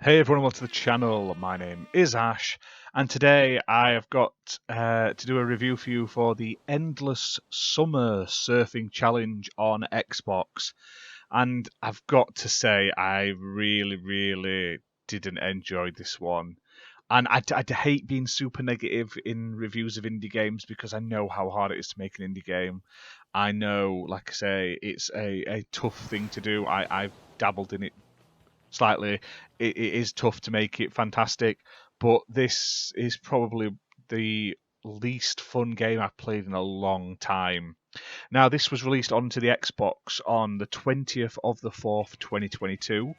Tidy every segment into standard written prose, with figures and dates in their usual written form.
Hey everyone, welcome to the channel. My name is Ash, and today I have got to do a review for you for the Endless Summer Surfing Challenge on Xbox. And I've got to say, I really didn't enjoy this one. And I hate being super negative in reviews of indie games because I know how hard it is to make an indie game. I know, like I say, it's a tough thing to do. I've dabbled in it slightly. It is tough to make it fantastic, but this is probably the least fun game I've played in a long time. Now, this was released onto the Xbox on the 20th of the 4th, 2022,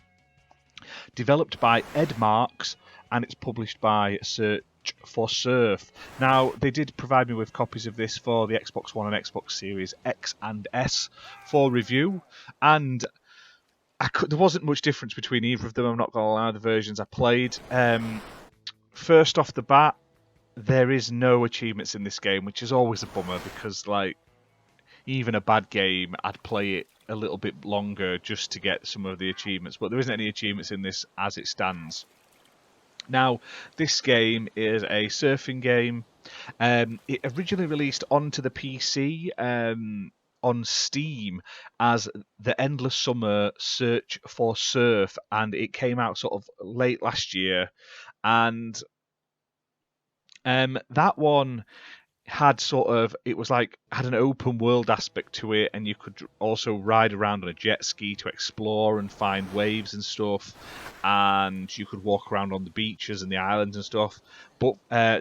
developed by Ed Marks, and it's published by Search for Surf. Now, they did provide me with copies of this for the Xbox One and Xbox Series X and S for review, and there wasn't much difference between either of them. I'm not going to lie, the versions I played. First off the bat, there is no achievements in this game, which is always a bummer because, like, even a bad game, I'd play it a little bit longer just to get some of the achievements. But there isn't any achievements in this as it stands. Now, this game is a surfing game. It originally released onto the PC. On Steam as the Endless Summer Search for Surf, and it came out sort of late last year. And that one had had an open world aspect to it, and you could also ride around on a jet ski to explore and find waves and stuff, and you could walk around on the beaches and the islands and stuff. But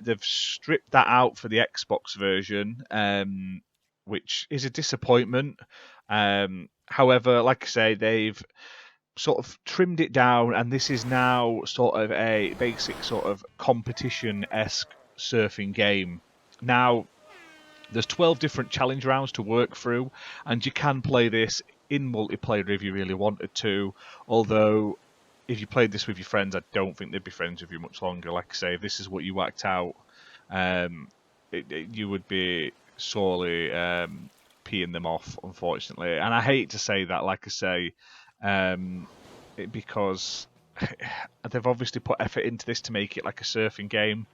they've stripped that out for the Xbox version, which is a disappointment. However, like I say, they've sort of trimmed it down, and this is now sort of a basic sort of competition-esque surfing game. Now, there's 12 different challenge rounds to work through, and you can play this in multiplayer if you really wanted to, although if you played this with your friends, I don't think they'd be friends with you much longer. Like I say, if this is what you whacked out, you would be sorely peeing them off, unfortunately. And I hate to say that, like I say, because they've obviously put effort into this to make it like a surfing game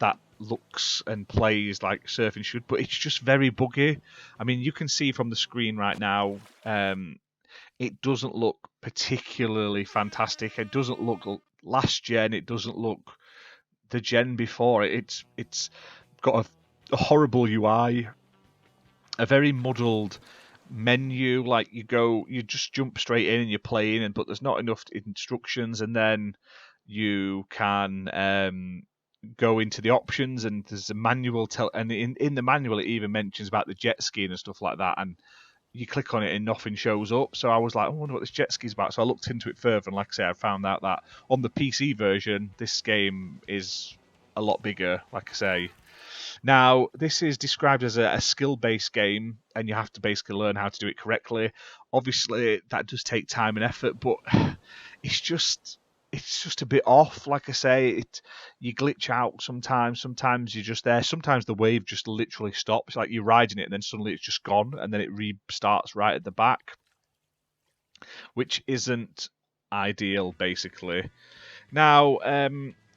that looks and plays like surfing should, but it's just very buggy. I mean, you can see from the screen right now, it doesn't look particularly fantastic. It doesn't look last gen. It doesn't look the gen before. It's got a horrible UI, a very muddled menu. Like you just jump straight in and you're playing, but there's not enough instructions, and then you can go into the options, and there's a manual and in the manual it even mentions about the jet skiing and stuff like that, and you click on it and nothing shows up. So I was like, I wonder what this jet ski is about. So I looked into it further, and like I say, I found out that on the PC version this game is a lot bigger, like I say. Now, this is described as a skill-based game, and you have to basically learn how to do it correctly. Obviously, that does take time and effort, but it's just a bit off. Like I say, you glitch out sometimes. Sometimes you're just there. Sometimes the wave just literally stops. Like you're riding it, and then suddenly it's just gone, and then it restarts right at the back, which isn't ideal, basically. Now,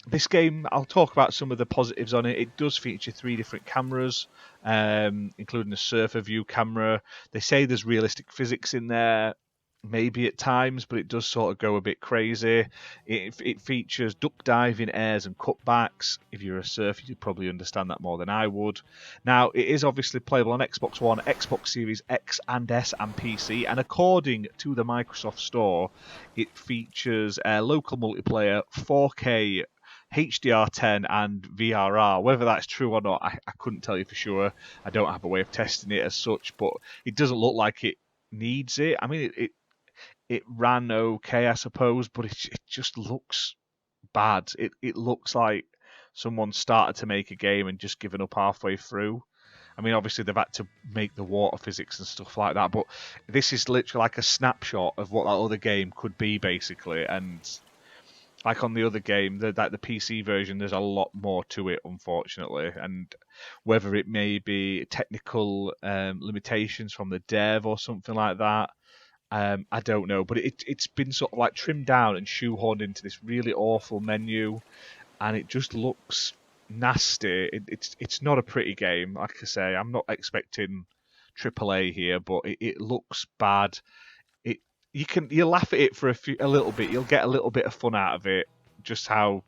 this game, I'll talk about some of the positives on it. It does feature 3 different cameras, including a surfer view camera. They say there's realistic physics in there, maybe at times, but it does sort of go a bit crazy. It features duck diving, airs, and cutbacks. If you're a surfer, you'd probably understand that more than I would. Now, it is obviously playable on Xbox One, Xbox Series X and S, and PC, and according to the Microsoft Store, it features local multiplayer, 4K, HDR10 and VRR. Whether that's true or not, I couldn't tell you for sure. I don't have a way of testing it as such, but it doesn't look like it needs it. I mean, it ran okay, I suppose, but it just looks bad. It looks like someone started to make a game and just given up halfway through. I mean, obviously they've had to make the water physics and stuff like that, but this is literally like a snapshot of what that other game could be, basically. And like on the other game, the PC version, there's a lot more to it, unfortunately. And whether it may be technical limitations from the dev or something like that, I don't know, but it's been sort of like trimmed down and shoehorned into this really awful menu, and it just looks nasty. It's not a pretty game. Like I say, I'm not expecting AAA here, but it looks bad. It you'll laugh at it for a little bit. You'll get a little bit of fun out of it, just how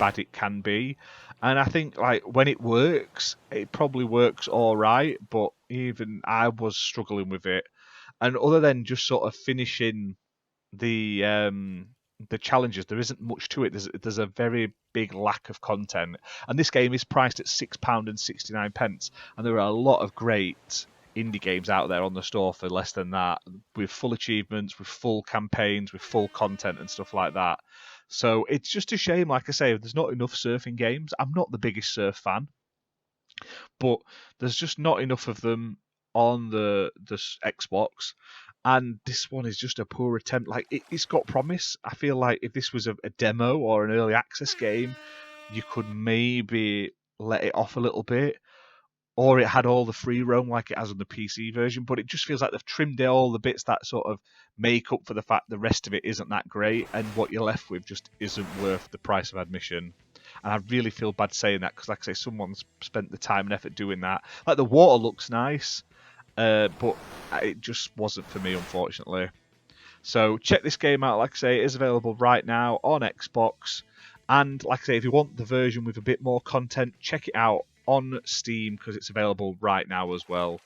bad it can be. And I think like when it works, it probably works all right. But even I was struggling with it. And other than just sort of finishing the challenges, there isn't much to it. There's a very big lack of content, and this game is priced at £6.69, and there are a lot of great indie games out there on the store for less than that, with full achievements, with full campaigns, with full content and stuff like that. So it's just a shame, like I say, there's not enough surfing games. I'm not the biggest surf fan, but there's just not enough of them on the Xbox. And this one is just a poor attempt. Like it's got promise. I feel like if this was a demo or an early access game, you could maybe let it off a little bit, or it had all the free roam like it has on the PC version. But it just feels like they've trimmed out all the bits that sort of make up for the fact the rest of it isn't that great, and what you're left with just isn't worth the price of admission. And I really feel bad saying that because, like I say, someone's spent the time and effort doing that. Like the water looks nice, but it just wasn't for me, unfortunately. So check this game out. Like I say, it is available right now on Xbox. And like I say, if you want the version with a bit more content, check it out on Steam because it's available right now as well.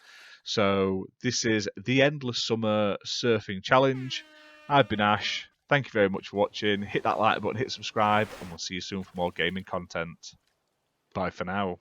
So this is the Endless Summer Surfing Challenge. I've been Ash. Thank you very much for watching. Hit that like button, hit subscribe, and we'll see you soon for more gaming content. Bye for now.